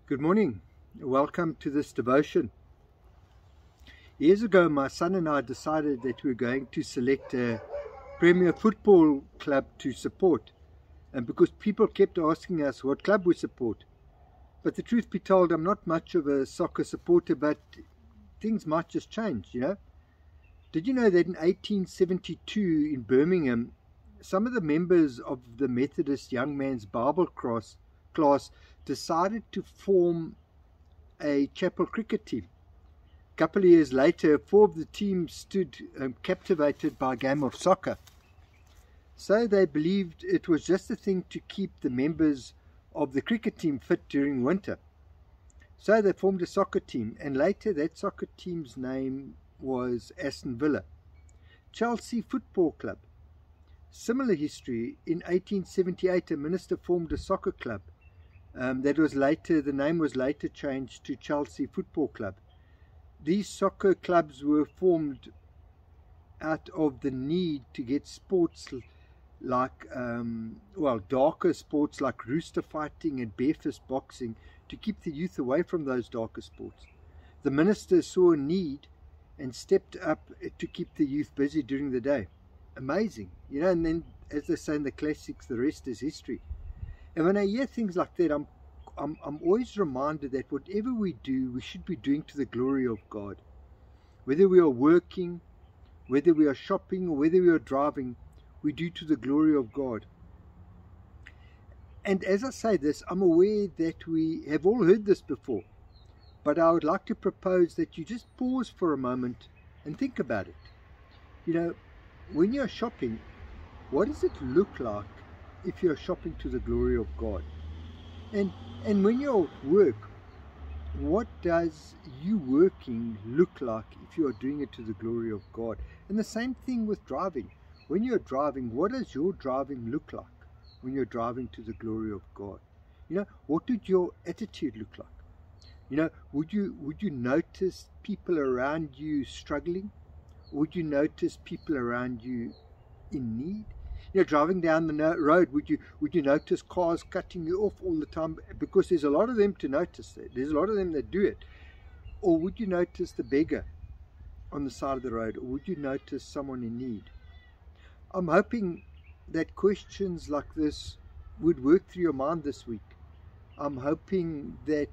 Good morning. Welcome to this devotion. Years ago, my son and I decided that we were going to select a Premier Football club to support, and because people kept asking us what club we support. But the truth be told, I'm not much of a soccer supporter, but things might just change, you know. Did you know that in 1872 in Birmingham, some of the members of the Methodist Young Man's Bible class decided to form a chapel cricket team? A couple of years later, 4 of the teams stood captivated by a game of soccer. So they believed it was just the thing to keep the members of the cricket team fit during winter. So they formed a soccer team, and later that soccer team's name was Aston Villa. Chelsea Football Club. Similar history. In 1878, a minister formed a soccer club. The name was later changed to Chelsea Football Club. These soccer clubs were formed out of the need to get sports like, darker sports like rooster fighting and barefist boxing to keep the youth away from those darker sports. The minister saw a need and stepped up to keep the youth busy during the day. Amazing, you know, and then, as they say in the classics, the rest is history. And when I hear things like that, I'm always reminded that whatever we do, we should be doing to the glory of God. Whether we are working, whether we are shopping, or whether we are driving, we do to the glory of God. And as I say this, I'm aware that we have all heard this before, but I would like to propose that you just pause for a moment and think about it. You know, when you're shopping, what does it look like if you're shopping to the glory of God? And when you're at work, what does you working look like if you are doing it to the glory of God? And the same thing with driving. When you're driving, what does your driving look like when you're driving to the glory of God? You know, what would your attitude look like? You know, would you notice people around you struggling? Would you notice people around you in need? You know, driving down the road, would you notice cars cutting you off all the time? Because there's a lot of them to notice that. There's a lot of them that do it. Or would you notice the beggar on the side of the road? Or would you notice someone in need? I'm hoping that questions like this would work through your mind this week. I'm hoping that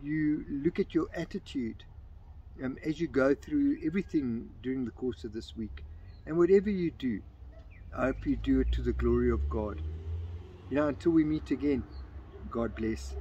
you look at your attitude as you go through everything during the course of this week. And whatever you do, I hope you do it to the glory of God. You know, until we meet again, God bless.